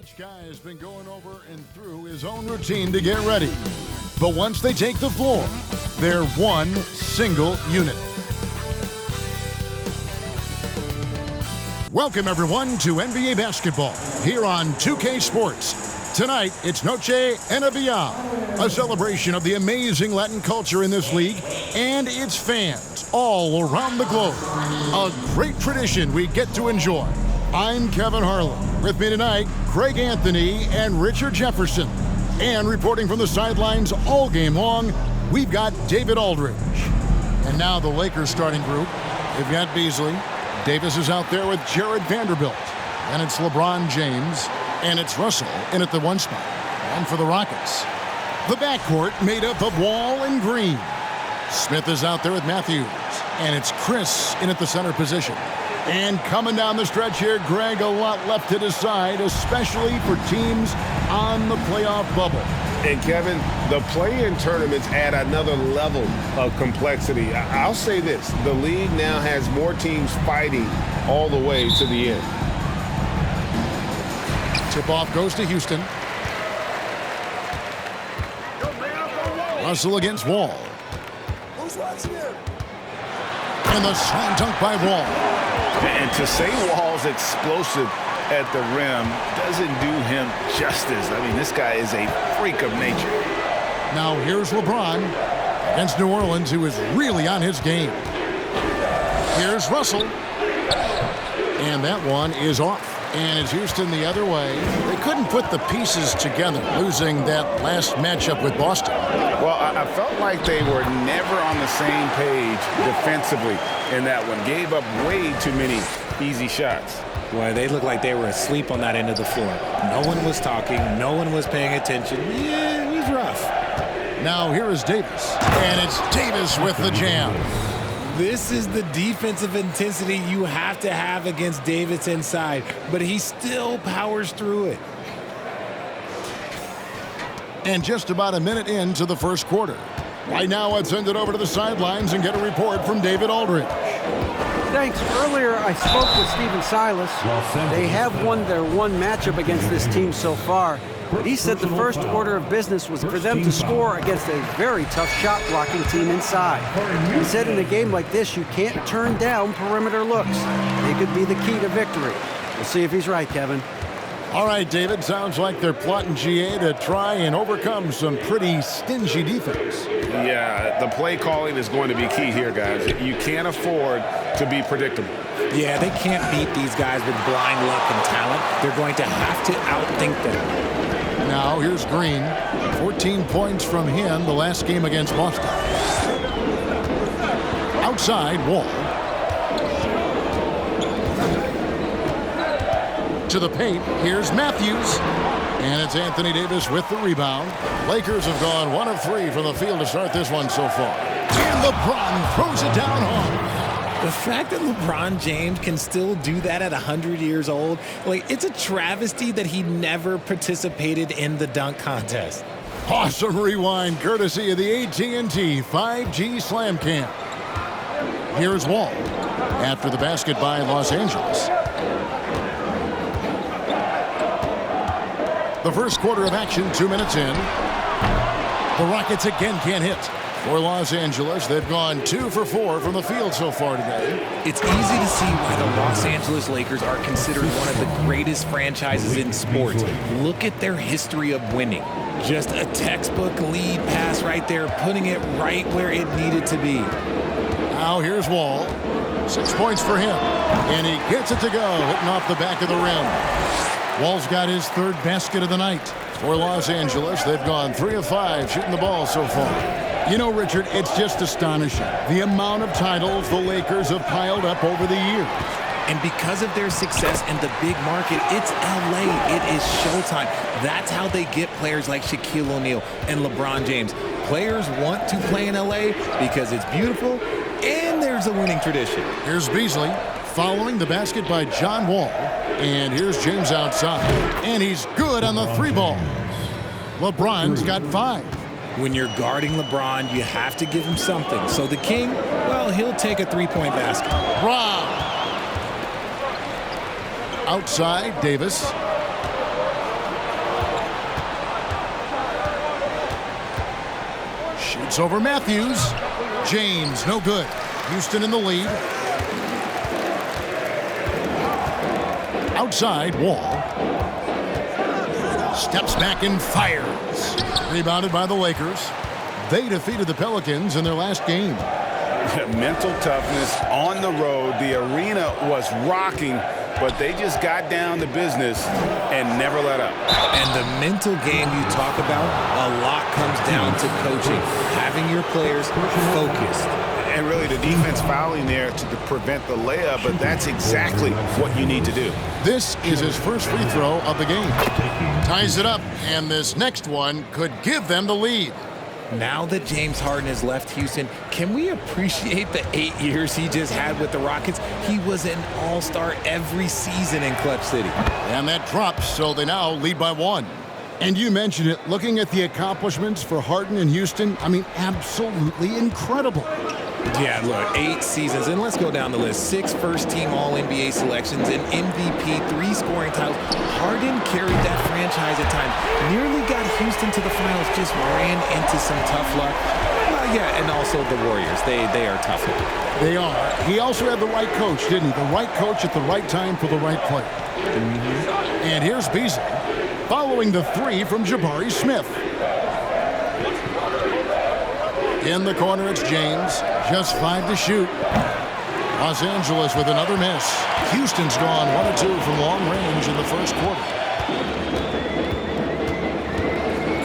Each guy has been going over and through his own routine to get ready. But once they take the floor, they're one single unit. Welcome, everyone, to NBA basketball here on 2K Sports. Tonight, it's Noche NBA, a celebration of the amazing Latin culture in this league and its fans all around the globe. A great tradition we get to enjoy. I'm Kevin Harlan. With me tonight, Craig Anthony and Richard Jefferson. And reporting from the sidelines all game long, we've got David Aldridge. And now the Lakers starting group. They've got Beasley. Davis is out there with Jared Vanderbilt. And it's LeBron James. And it's Russell in at the one spot. And for the Rockets, the backcourt made up of Wall and Green. Smith is out there with Matthews. And it's Chris in at the center position. And coming down the stretch here, Greg, a lot left to decide, especially for teams on the playoff bubble. And Kevin, the play-in tournaments add another level of complexity. I'll say this, the league now has more teams fighting all the way to the end. Tip-off goes to Houston. Russell against Wall. Who's watching him? And the slam dunk by Wall. And to say Wall's explosive at the rim doesn't do him justice. I mean, this guy is a freak of nature. Now here's LeBron against New Orleans, who is really on his game. Here's Russell. And that one is off. And it's Houston the other way. They couldn't put the pieces together, losing that last matchup with Boston. Well, I felt like they were never on the same page defensively in that one. Gave up way too many easy shots. Boy, they looked like they were asleep on that end of the floor. No one was talking. No one was paying attention. Yeah, it was rough. Now here is Davis. And it's Davis with the jam. This is the defensive intensity you have to have against Davis inside, but he still powers through it. And just about a minute into the first quarter. Right now, let's send it over to the sidelines and get a report from David Aldridge. Thanks. Earlier, I spoke with Stephen Silas. They have won their one matchup against this team so far. He said the first order of business was for them to score against a very tough shot-blocking team inside. He said in a game like this, you can't turn down perimeter looks. They could be the key to victory. We'll see if he's right, Kevin. All right, David, sounds like they're plotting GA to try and overcome some pretty stingy defense. Yeah, the play calling is going to be key here, guys. You can't afford to be predictable. Yeah, they can't beat these guys with blind luck and talent. They're going to have to outthink them. Now here's Green. 14 points from him the last game against Boston. Outside, Wall. To the paint, here's Matthews. And it's Anthony Davis with the rebound. Lakers have gone 1 of 3 from the field to start this one so far. And LeBron throws it down hard. The fact that LeBron James can still do that at 100 years old, like, it's a travesty that he never participated in the dunk contest. Awesome rewind courtesy of the AT&T 5G Slam Cam. Here's Wall after the basket by Los Angeles. The first quarter of action, 2 minutes in. The Rockets again can't hit. For Los Angeles, they've gone 2 for 4 from the field so far today. It's easy to see why the Los Angeles Lakers are considered one of the greatest franchises in sports. Look at their history of winning. Just a textbook lead pass right there, putting it right where it needed to be. Now here's Wall. 6 points for him. And he gets it to go, hitting off the back of the rim. Wall's got his third basket of the night. For Los Angeles, they've gone 3 of 5 shooting the ball so far. You know, Richard, it's just astonishing the amount of titles the Lakers have piled up over the years. And because of their success in the big market, it's LA. It is showtime. That's how they get players like Shaquille O'Neal and LeBron James. Players want to play in LA because it's beautiful and there's a winning tradition. Here's Beasley following the basket by John Wall. And here's James outside. And he's good on the 3 ball. LeBron's got 5. When you're guarding LeBron, you have to give him something. So the King, well, he'll take a 3-point basket. Outside, Davis. It's over Matthews. James, no good. Houston in the lead. Outside, Wall. Steps back and fires. Rebounded by the Lakers. They defeated the Pelicans in their last game. Mental toughness on the road. The arena was rocking, but they just got down to business and never let up. And the mental game you talk about, a lot comes down to coaching, having your players focused. And really the defense fouling there to prevent the layup, but that's exactly what you need to do. This is his first free throw of the game. Ties it up, and this next one could give them the lead. Now that James Harden has left Houston, can we appreciate the 8 years he just had with the Rockets? He was an all-star every season in Clutch City. And that drops, so they now lead by 1. And you mentioned it, looking at the accomplishments for Harden in Houston, I mean, absolutely incredible. Yeah, look, 8 seasons, and let's go down the list. 6 first-team All-NBA selections, an MVP, 3 scoring titles. Harden carried that franchise at times, nearly got Houston to the finals, just ran into some tough luck. Yeah, and also the Warriors. They are tough. They are. He also had the right coach, didn't he? The right coach at the right time for the right player. And here's Beasley, following the 3 from Jabari Smith. In the corner, it's James. Just 5 to shoot. Los Angeles with another miss. Houston's gone 1 of 2 from long range in the first quarter.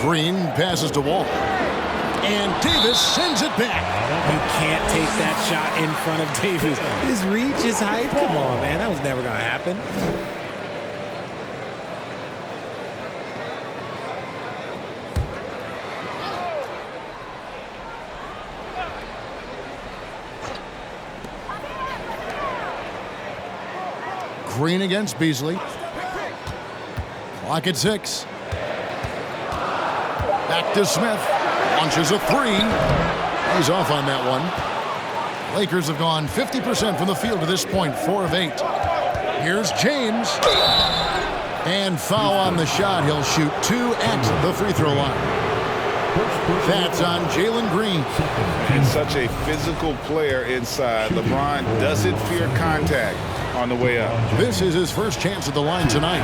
Green passes to Wall. And Davis sends it back. You can't take that shot in front of Davis. His reach is height. Come on, man. That was never going to happen. Green against Beasley. Clock at 6. Back to Smith. Launches a 3. He's off on that one. Lakers have gone 50% from the field to this point, 4 of 8. Here's James. And foul on the shot. He'll shoot 2 at the free throw line. That's on Jalen Green. And such a physical player inside. LeBron doesn't fear contact on the way up. This is his first chance at the line tonight.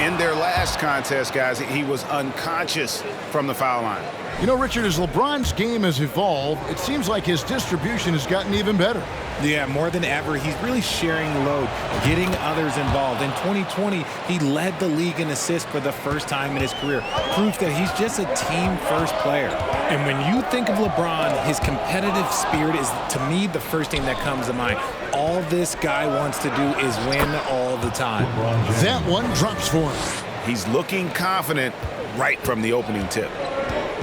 In their last contest, guys, he was unconscious from the foul line. You know, Richard, as LeBron's game has evolved, it seems like his distribution has gotten even better. Yeah, more than ever, he's really sharing load, getting others involved. In 2020, he led the league in assists for the first time in his career. Proof that he's just a team-first player. And when you think of LeBron, his competitive spirit is, to me, the first thing that comes to mind. All this guy wants to do is win all the time. That one drops for him. He's looking confident right from the opening tip.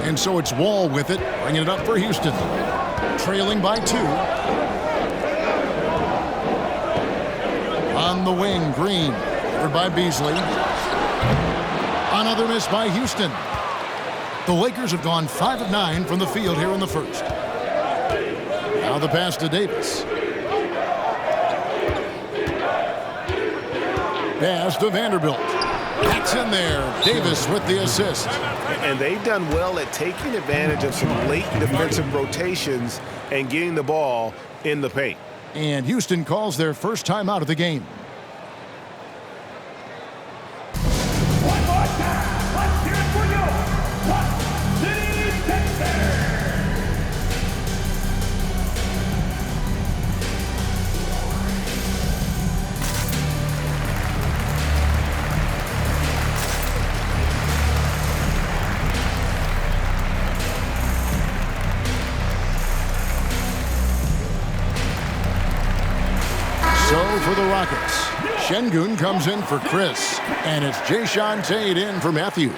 And so it's Wall with it, bringing it up for Houston. Trailing by 2. On the wing, Green, covered by Beasley. Another miss by Houston. The Lakers have gone 5 of 9 from the field here in the first. Now the pass to Davis. Pass to Vanderbilt. That's in there. Davis with the assist. And they've done well at taking advantage of some late defensive rotations and getting the ball in the paint. And Houston calls their first timeout of the game. One more time. Let's hear it for you. Clutch City, Texas. So for the Rockets, Şengün comes in for Chris, and it's Jae'Sean Tate in for Matthews.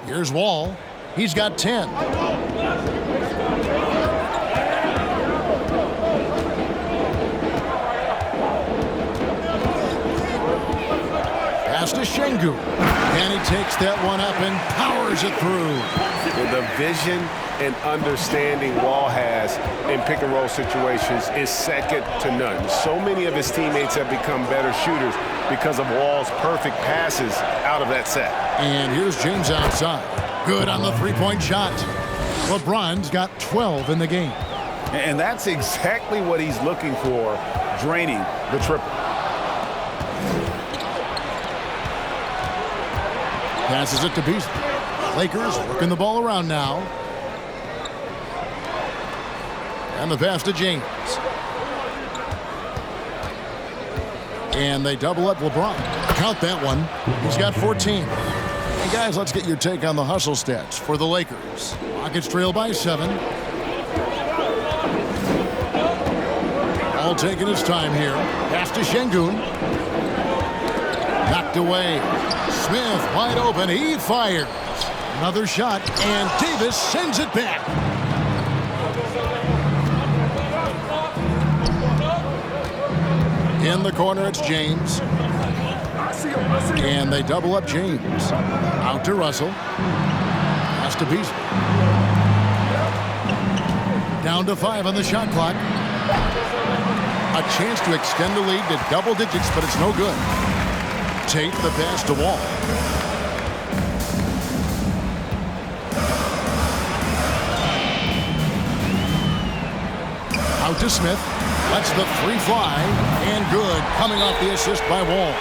Here's Wall. He's got 10. Pass to Şengün. And he takes that one up and powers it through. The vision and understanding Wall has in pick-and-roll situations is second to none. So many of his teammates have become better shooters because of Wall's perfect passes out of that set. And here's James outside. Good on the three-point shot. LeBron's got 12 in the game. And that's exactly what he's looking for, draining the triple. Passes it to Beasley. Lakers working the ball around now. And the pass to James. And they double up LeBron. Count that one. He's got 14. And guys, let's get your take on the hustle stats for the Lakers. Rockets trail by 7. All taking his time here. Pass to Şengün. Knocked away. Smith wide open. He fires. Another shot, and Davis sends it back. In the corner, it's James. And they double up James. Out to Russell. Pass to Beasley. Down to 5 on the shot clock. A chance to extend the lead to double digits, but it's no good. Tate the pass to Wall. Out to Smith. Lets the three fly. And good. Coming off the assist by Wall.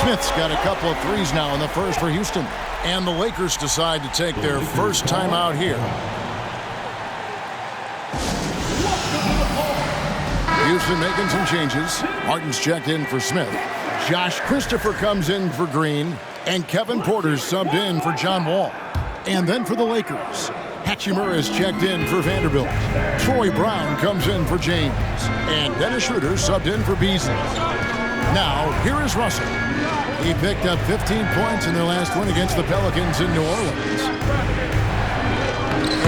Smith's got a couple of threes now in the first for Houston. And the Lakers decide to take their first time out here. Houston making some changes. Martin's checked in for Smith. Josh Christopher comes in for Green. And Kevin Porter's subbed in for John Wall. And then for the Lakers, Hachimura is checked in for Vanderbilt. Troy Brown comes in for James. And Dennis Schroeder subbed in for Beasley. Now, here is Russell. He picked up 15 points in their last win against the Pelicans in New Orleans.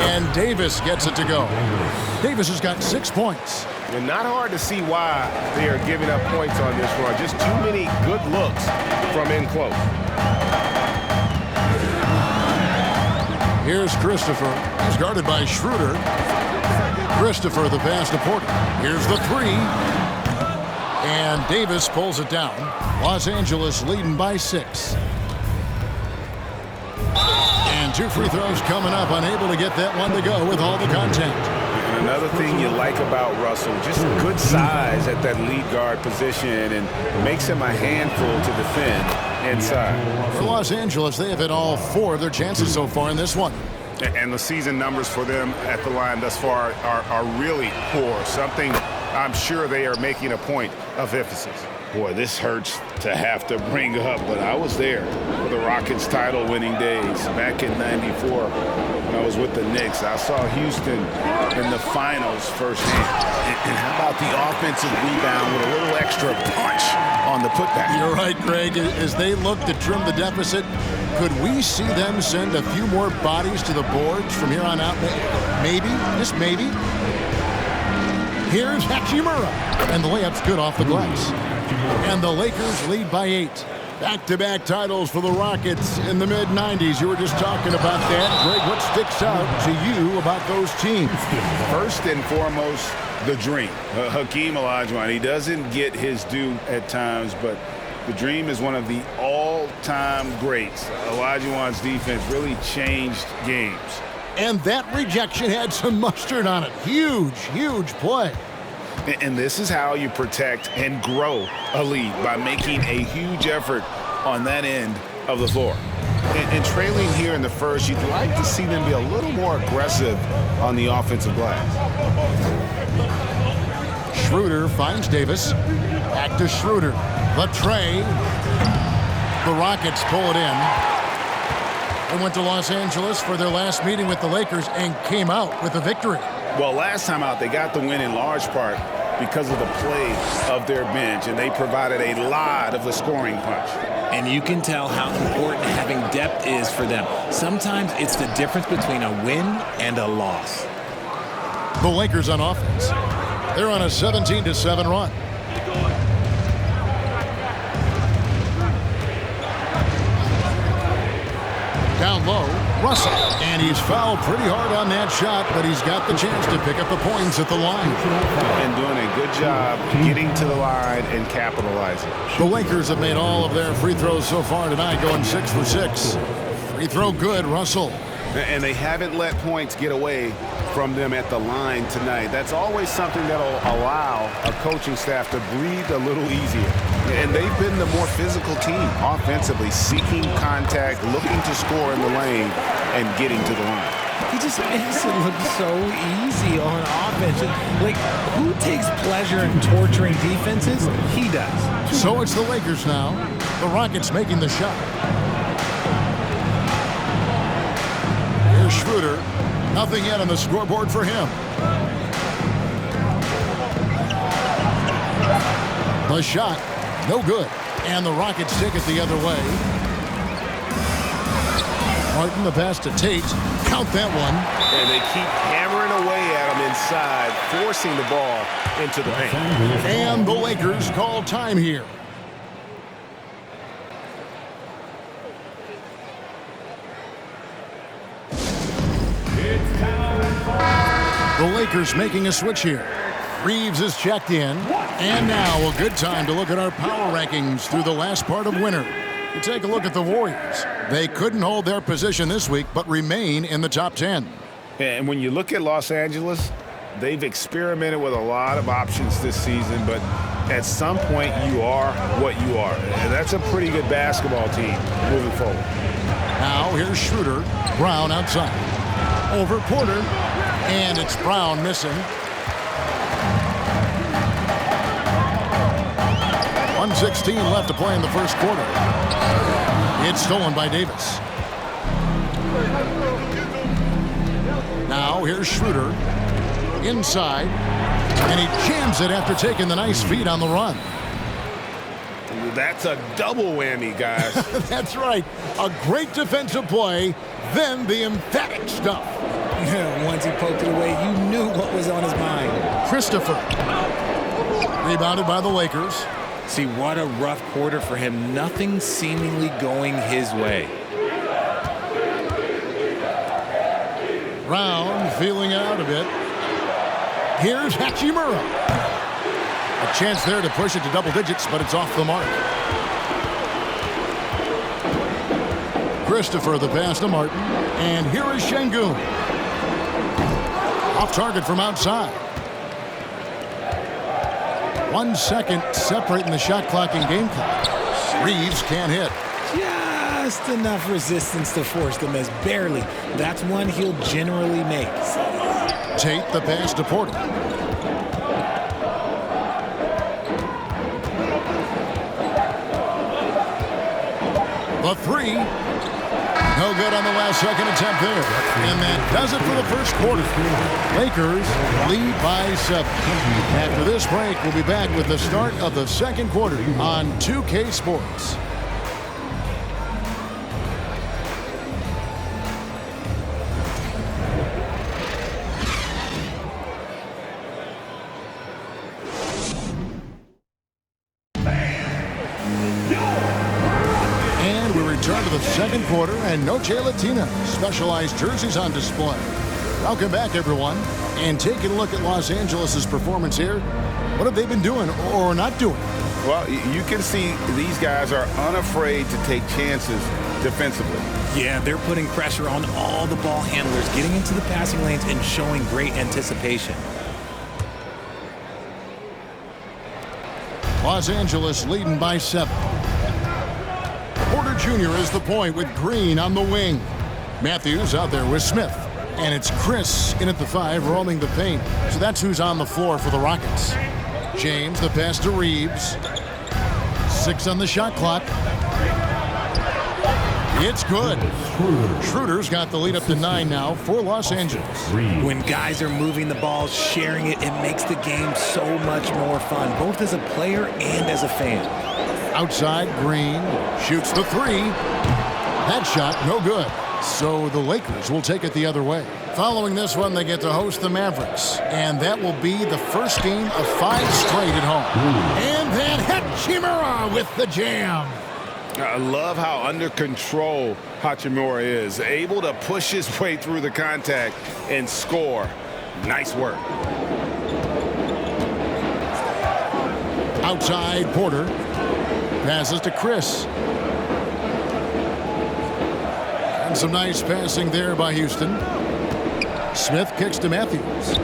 And Davis gets it to go. Davis has got 6 points. And not hard to see why they are giving up points on this run. Just too many good looks from in close. Here's Christopher. He's guarded by Schroeder. Christopher the pass to Porter. Here's the three. And Davis pulls it down. Los Angeles leading by 6. And 2 free throws coming up. Unable to get that one to go with all the contact. And another thing you like about Russell, just good size at that lead guard position and makes him a handful to defend inside. For Los Angeles, they have hit all 4 of their chances so far in this one. And the season numbers for them at the line thus far are really poor. Something I'm sure they are making a point of emphasis. Boy, this hurts to have to bring up, but I was there for the Rockets title-winning days back in '94 when I was with the Knicks. I saw Houston in the finals firsthand. And how about the offensive rebound with a little extra punch on the putback? You're right, Greg. As they look to trim the deficit, could we see them send a few more bodies to the boards from here on out? Maybe, just maybe. Here's Hachimura, and the layup's good off the glass. And the Lakers lead by 8. Back-to-back titles for the Rockets in the mid-90s. You were just talking about that. Greg, what sticks out to you about those teams? First and foremost, the dream. Hakeem Olajuwon, he doesn't get his due at times, but the dream is one of the all-time greats. Olajuwon's defense really changed games. And that rejection had some mustard on it. Huge, huge play. And this is how you protect and grow a lead, by making a huge effort on that end of the floor. And trailing here in the first, you'd like to see them be a little more aggressive on the offensive glass. Schroeder finds Davis. Back to Schroeder. The tray. The Rockets pull it in. They went to Los Angeles for their last meeting with the Lakers and came out with a victory. Well, last time out, they got the win in large part because of the play of their bench, and they provided a lot of the scoring punch. And you can tell how important having depth is for them. Sometimes it's the difference between a win and a loss. The Lakers on offense. They're on a 17-7 run. Down low, Russell. And he's fouled pretty hard on that shot, but he's got the chance to pick up the points at the line. And doing a good job getting to the line and capitalizing. The Lakers have made all of their free throws so far tonight, going 6 for 6. Free throw good, Russell. And they haven't let points get away from them at the line tonight. That's always something that'll allow a coaching staff to breathe a little easier. And they've been the more physical team offensively, seeking contact, looking to score in the lane, and getting to the line. He just makes it look so easy on offense. Like, who takes pleasure in torturing defenses? He does. So it's the Lakers now. The Rockets making the shot. Here's Schroeder. Nothing yet on the scoreboard for him. The shot, no good. And the Rockets take it the other way. Martin, the pass to Tate. Count that one. And they keep hammering away at him inside, forcing the ball into the paint. And the Lakers call time here. The Lakers making a switch here. Reeves is checked in. And now a good time to look at our power rankings through the last part of winter. You take a look at the Warriors. They couldn't hold their position this week, but remain in the top 10. And when you look at Los Angeles, they've experimented with a lot of options this season, but at some point you are what you are. And that's a pretty good basketball team moving forward. Now here's Schroeder. Brown outside. Over Porter. And it's Brown missing. 1:16 left to play in the first quarter. It's stolen by Davis. Now here's Schroeder. Inside. And he jams it after taking the nice feed on the run. That's a double whammy, guys. That's right. A great defensive play, then the emphatic stuff. Once he poked it away, you knew what was on his mind. Christopher. Rebounded by the Lakers. See, what a rough quarter for him. Nothing seemingly going his way. Brown feeling out a bit. Here's Hachimura. A chance there to push it to double digits, but it's off the mark. Christopher the pass to Martin. And here is Şengün. Off target from outside. 1 second separating the shot clock and game clock. Reeves can't hit. Just enough resistance to force the miss. Barely. That's one he'll generally make. Tate the pass to Porter. The three. No good on the last second attempt there. And that does it for the first quarter. Lakers lead by 7. After this break, we'll be back with the start of the second quarter on 2K Sports. Return to the second quarter, and Noche Latina specialized jerseys on display. Welcome back, everyone, and taking a look at Los Angeles' performance here. What have they been doing or not doing? Well, you can see these guys are unafraid to take chances defensively. Yeah, they're putting pressure on all the ball handlers, getting into the passing lanes and showing great anticipation. Los Angeles leading by 7. Porter Jr. is the point with Green on the wing. Matthews out there with Smith. And it's Chris in at the 5, roaming the paint. So that's who's on the floor for the Rockets. James, the pass to Reeves. 6 on the shot clock. It's good. Schroeder's got the lead up to 9 now for Los Angeles. When guys are moving the ball, sharing it, it makes the game so much more fun, both as a player and as a fan. Outside, Green shoots the 3. That shot, no good. So the Lakers will take it the other way. Following this one, they get to host the Mavericks. And that will be the first game of 5 straight at home. And then Hachimura with the jam. I love how under control Hachimura is. Able to push his way through the contact and score. Nice work. Outside, Porter. Passes to Chris. And some nice passing there by Houston. Smith kicks to Matthews.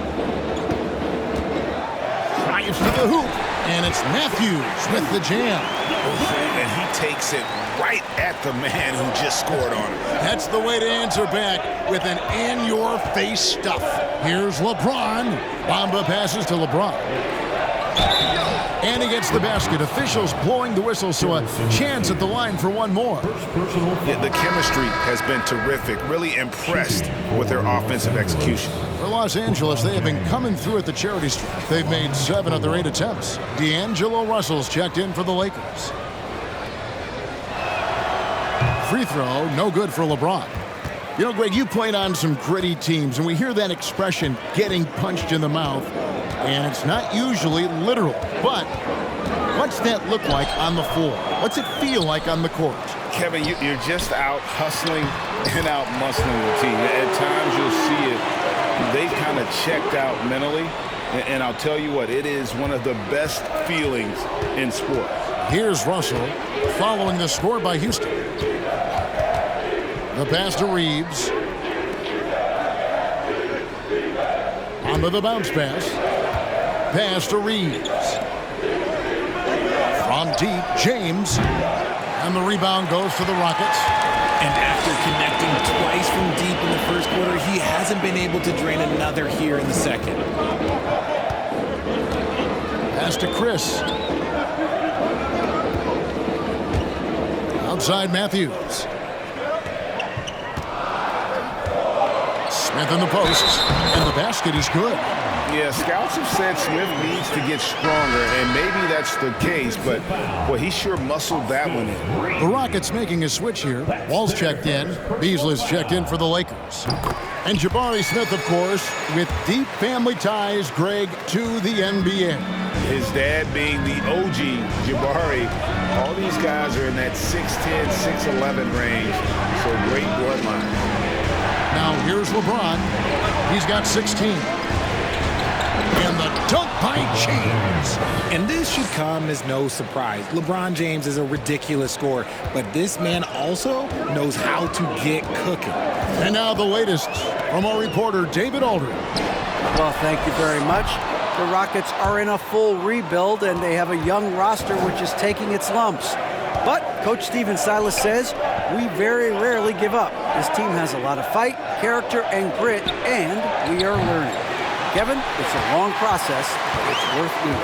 Drives to the hoop. And it's Matthews with the jam. And he takes it right at the man who just scored on him. That's the way to answer back with an in-your-face stuff. Here's LeBron. Bamba passes to LeBron. And he gets the basket. Officials blowing the whistle, so a chance at the line for one more. Yeah, the chemistry has been terrific. Really impressed with their offensive execution. For Los Angeles, they have been coming through at the charity stripe. They've made 7 of their 8 attempts. D'Angelo Russell's checked in for the Lakers. Free throw, no good for LeBron. You know, Greg, you played on some gritty teams, and we hear that expression, getting punched in the mouth, and it's not usually literal. But what's that look like on the floor? What's it feel like on the court? Kevin, you're just out hustling and out muscling the team. At times you'll see it. They've kind of checked out mentally, and I'll tell you what, it is one of the best feelings in sport. Here's Russell following the score by Houston. The pass to Reeves. Onto the bounce pass. Pass to Reeves. From deep, James. And the rebound goes to the Rockets. And after connecting twice from deep in the first quarter, he hasn't been able to drain another here in the second. Pass to Chris. Outside Matthews. Smith in the post, and the basket is good. Yeah, scouts have said Smith needs to get stronger, and maybe that's the case, but well, he sure muscled that one in. The Rockets making a switch here. Wall's checked in. Beasley's checked in for the Lakers. And Jabari Smith, of course, with deep family ties, Greg, to the NBA. His dad being the OG Jabari. All these guys are in that 6'10", 6'11" range, so great bloodline. Now here's LeBron. He's got 16. And the dunk by James. And this should come as no surprise. LeBron James is a ridiculous scorer, but this man also knows how to get cooking. And now the latest from our reporter, David Aldridge. Well, thank you very much. The Rockets are in a full rebuild, and they have a young roster which is taking its lumps. But Coach Stephen Silas says, we very rarely give up. This team has a lot of fight, character, and grit, and we are learning. Kevin, it's a long process, but it's worth doing.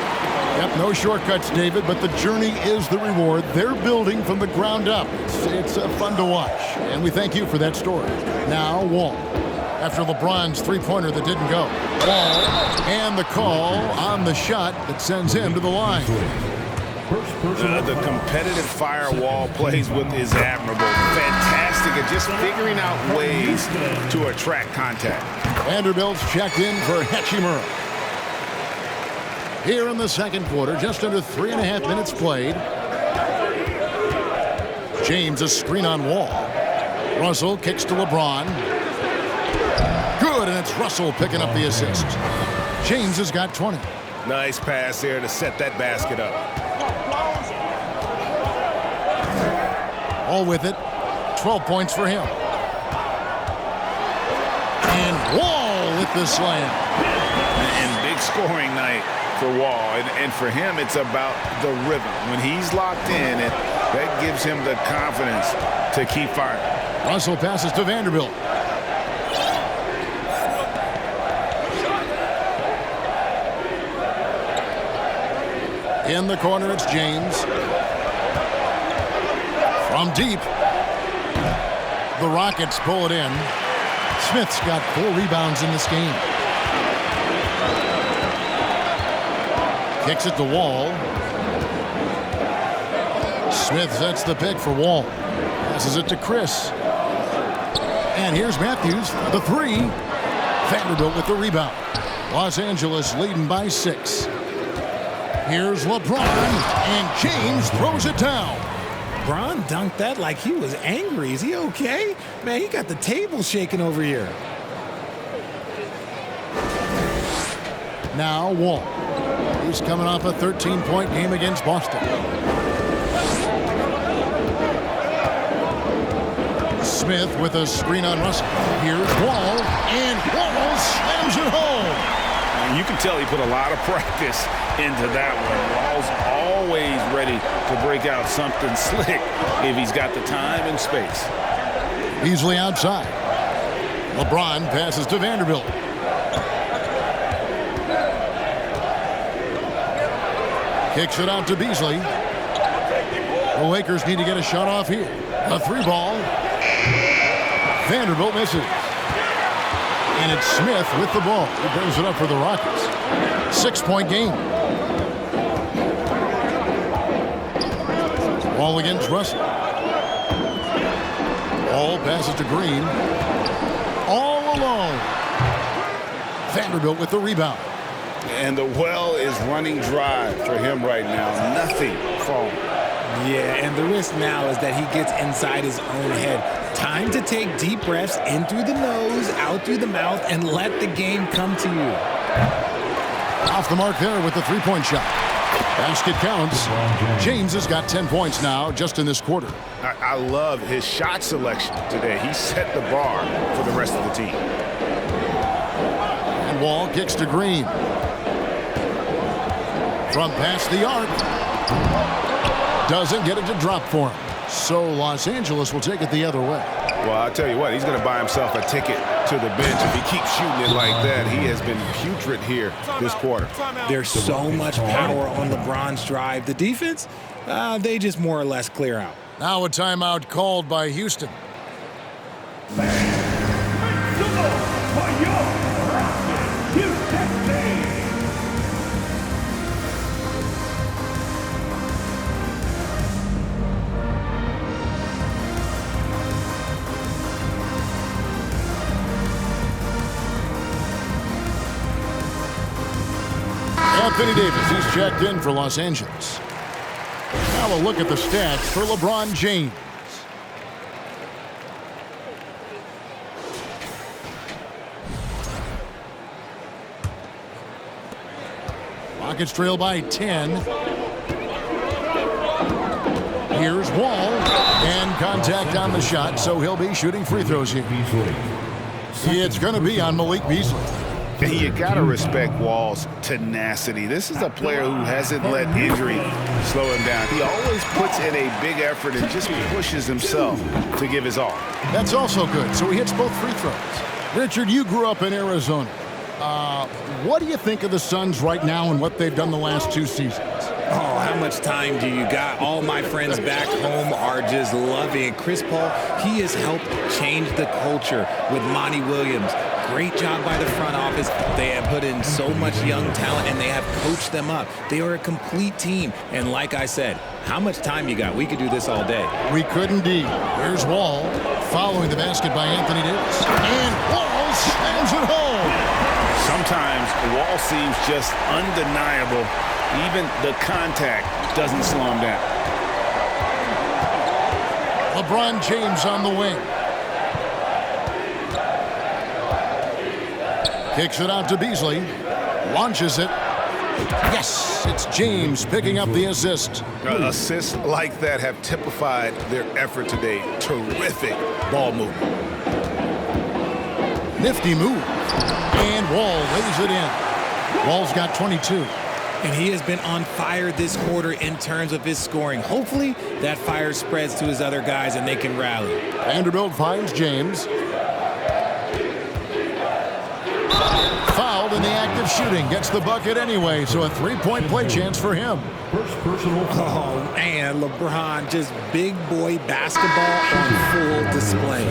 Yep, no shortcuts, David, but the journey is the reward. They're building from the ground up. It's fun to watch, and we thank you for that story. Now, Wall. After LeBron's three-pointer that didn't go. Wall, and the call on the shot that sends him to the line. The competitive firewall plays with is admirable. Fantastic at just figuring out ways to attract contact. Vanderbilt's checked in for Hachimura. Here in the second quarter, just under 3.5 minutes played. James a screen on Wall. Russell kicks to LeBron. Good, and it's Russell picking up the assist. James has got 20. Nice pass there to set that basket up. All with it. 12 points for him. And Wall with the slam. And big scoring night for Wall. And for him, it's about the rhythm. When he's locked in, that gives him the confidence to keep firing. Russell passes to Vanderbilt. In the corner, it's James. From deep. The Rockets pull it in. Smith's got 4 rebounds in this game. Kicks it to Wall. Smith sets the pick for Wall. Passes it to Chris. And here's Matthews, the 3. Vanderbilt with the rebound. Los Angeles leading by 6. Here's LeBron, and James throws it down. LeBron dunked that like he was angry. Is he okay? Man, he got the table shaking over here. Now Wall. He's coming off a 13-point game against Boston. Smith with a screen on Russell. Here's Wall, and Wall slams it home. And you can tell he put a lot of practice into that one. Wall's always ready to break out something slick if he's got the time and space. Beasley outside. LeBron passes to Vanderbilt. Kicks it out to Beasley. The Lakers need to get a shot off here. A 3-ball. Vanderbilt misses. And it's Smith with the ball. He brings it up for the Rockets. 6-point game. Ball against Russell. Ball passes to Green. All alone. Vanderbilt with the rebound. And the well is running dry for him right now. Nothing falling. Yeah, and the risk now is that he gets inside his own head. Time to take deep breaths in through the nose, out through the mouth, and let the game come to you. Off the mark there with the 3-point shot. Basket counts. James has got 10 points now just in this quarter. I love his shot selection today. He set the bar for the rest of the team. And Wall kicks to Green. From past the arc. Doesn't get it to drop for him. So Los Angeles will take it the other way. Well, I'll tell you what, he's going to buy himself a ticket to the bench if he keeps shooting it like that. He has been putrid here this quarter. There's so much power on LeBron's drive. The defense, they just more or less clear out. Now a timeout called by Houston. Anthony Davis, he's checked in for Los Angeles. Now a look at the stats for LeBron James. Rockets trail by 10. Here's Wall, and contact on the shot, so he'll be shooting free throws here. It's going to be on Malik Beasley. And you got to respect Wall's tenacity. This is a player who hasn't let injury slow him down. He always puts in a big effort and just pushes himself to give his all. That's also good. So he hits both free throws. Richard, you grew up in Arizona. What do you think of the Suns right now and what they've done the last 2 seasons? Oh, how much time do you got? All my friends back home are just loving it. Chris Paul, he has helped change the culture with Monty Williams. Great job by the front office. They have put in so much young talent, and they have coached them up. They are a complete team. And like I said, how much time you got? We could do this all day. We could indeed. Here's Wall, following the basket by Anthony Davis. And Wall slams it home. Sometimes Wall seems just undeniable. Even the contact doesn't slow him down. LeBron James on the wing. Kicks it out to Beasley. Launches it. Yes, it's James picking up the assist. Assists like that have typified their effort today. Terrific ball movement. Nifty move. And Wall lays it in. Wall's got 22. And he has been on fire this quarter in terms of his scoring. Hopefully, that fire spreads to his other guys and they can rally. Vanderbilt finds James. Fouled in the act of shooting. Gets the bucket anyway, so a 3-point play chance for him. Oh, man, LeBron, just big boy basketball on full display.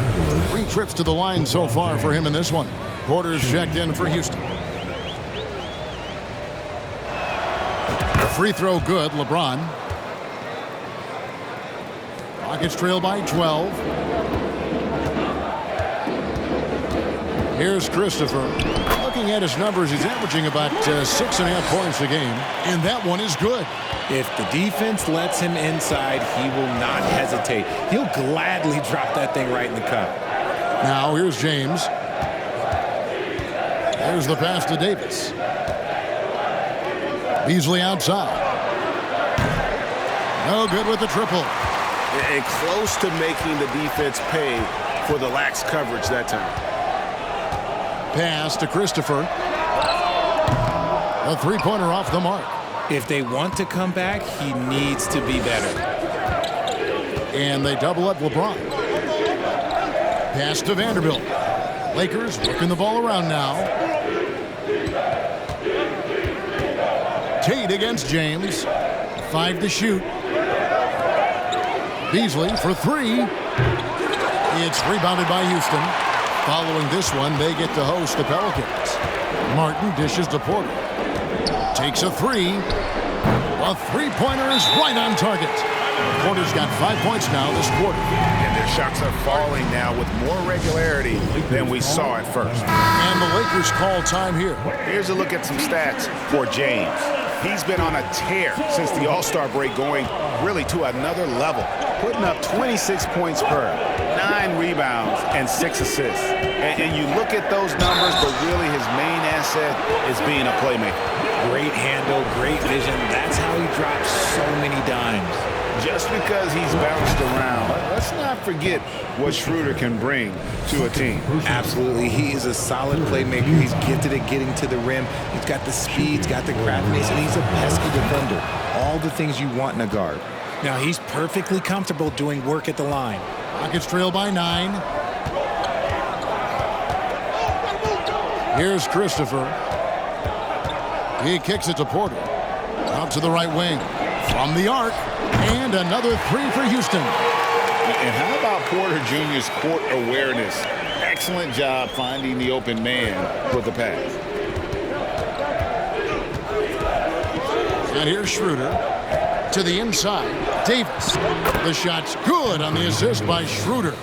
3 trips to the line so far for him in this one. Porter's checked in for Houston. The free throw good, LeBron. Rockets trail by 12. Here's Christopher. Looking Looking at his numbers, he's averaging about 6.5 points a game, and that one is good. If the defense lets him inside, he will not hesitate. He'll gladly drop that thing right in the cup. Now here's James. There's the pass to Davis. Beasley outside. No good with the triple. And close to making the defense pay for the lax coverage that time. Pass to Christopher. A three-pointer off the mark. If they want to come back, he needs to be better. And they double up LeBron. Pass to Vanderbilt. Lakers working the ball around now. Tate against James. 5 to shoot. Beasley for 3. It's rebounded by Houston. Following this one, they get to host the Pelicans. Martin dishes to Porter. Takes a 3. A three-pointer is right on target. Porter's got 5 points now this quarter. And their shots are falling now with more regularity than we saw at first. And the Lakers call time here. Here's a look at some stats for James. He's been on a tear since the All-Star break, going really to another level, putting up 26 points per, 9 rebounds, and 6 assists. And you look at those numbers, but really his main asset is being a playmaker. Great handle, great vision. That's how he drops so many dimes. Just because he's bounced around, let's not forget what Schroeder can bring to a team. Absolutely. He is a solid playmaker. He's gifted at getting to the rim. He's got the speed, he's got the craftiness, and he's a pesky defender. All the things you want in a guard. Now, he's perfectly comfortable doing work at the line. Rockets trail by 9. Here's Christopher. He kicks it to Porter. Out to the right wing. From the arc. And another 3 for Houston. And how about Porter Jr.'s court awareness? Excellent job finding the open man with the pass. And here's Schroeder. To the inside. Davis. The shot's good on the assist by Schroeder.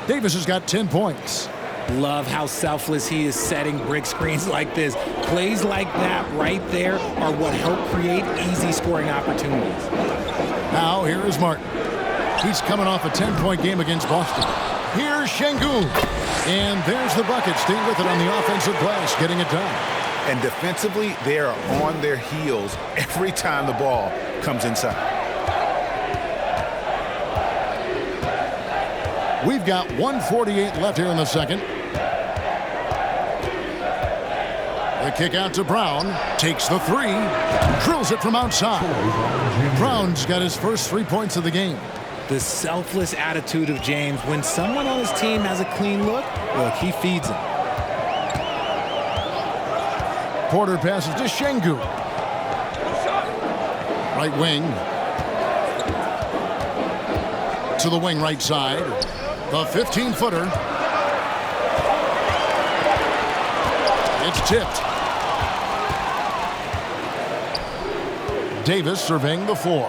Davis has got 10 points. Love how selfless he is setting brick screens like this. Plays like that right there are what help create easy scoring opportunities. Now here is Martin. He's coming off a 10-point game against Boston. Here's Şengün. And there's the bucket. Staying with it on the offensive glass, getting it done. And defensively, they are on their heels every time the ball comes inside. We've got 1:48 left here in the second. The kick out to Brown. Takes the 3. Drills it from outside. Brown's got his first 3 points of the game. The selfless attitude of James. When someone on his team has a clean look, he feeds him. Porter passes to Şengün. Right wing. To the wing right side. The 15-footer. It's tipped. Davis surveying the floor.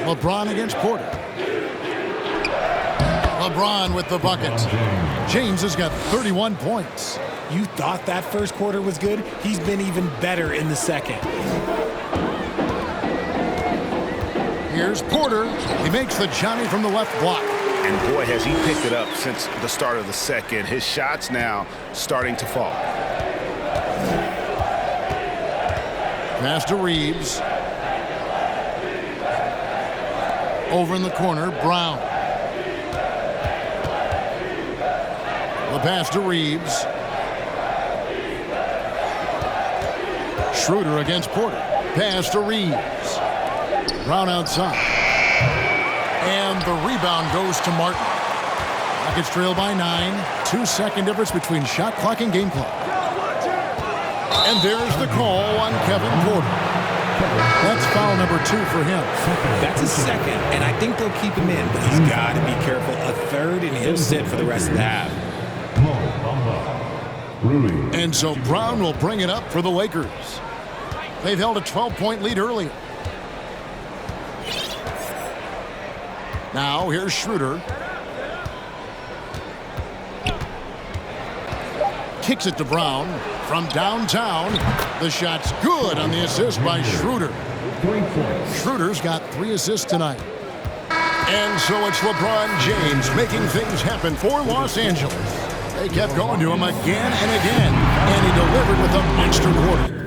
LeBron against Porter. LeBron with the bucket. James has got 31 points. You thought that first quarter was good? He's been even better in the second. Here's Porter. He makes the Johnny from the left block. And boy, has he picked it up since the start of the second. His shots now starting to fall. Pass to Reeves. Over in the corner, Brown. The pass to Reeves. Schroeder against Porter. Pass to Reeves. Brown outside. And the rebound goes to Martin. Rockets trail by 9. 2-second difference between shot clock and game clock. And there's the call on Kevin Porter. That's foul number 2 for him. That's a second, and I think they'll keep him in, but he's got to be careful. A third, and he'll sit for the rest of the half. And so Brown will bring it up for the Lakers. They've held a 12-point lead earlier. Now here's Schroeder. kicks it to Brown. From downtown, the shot's good on the assist by Schroeder. Schroeder's got 3 assists tonight. And so it's LeBron James making things happen for Los Angeles. They kept going to him again and again, and he delivered with a monster quarter.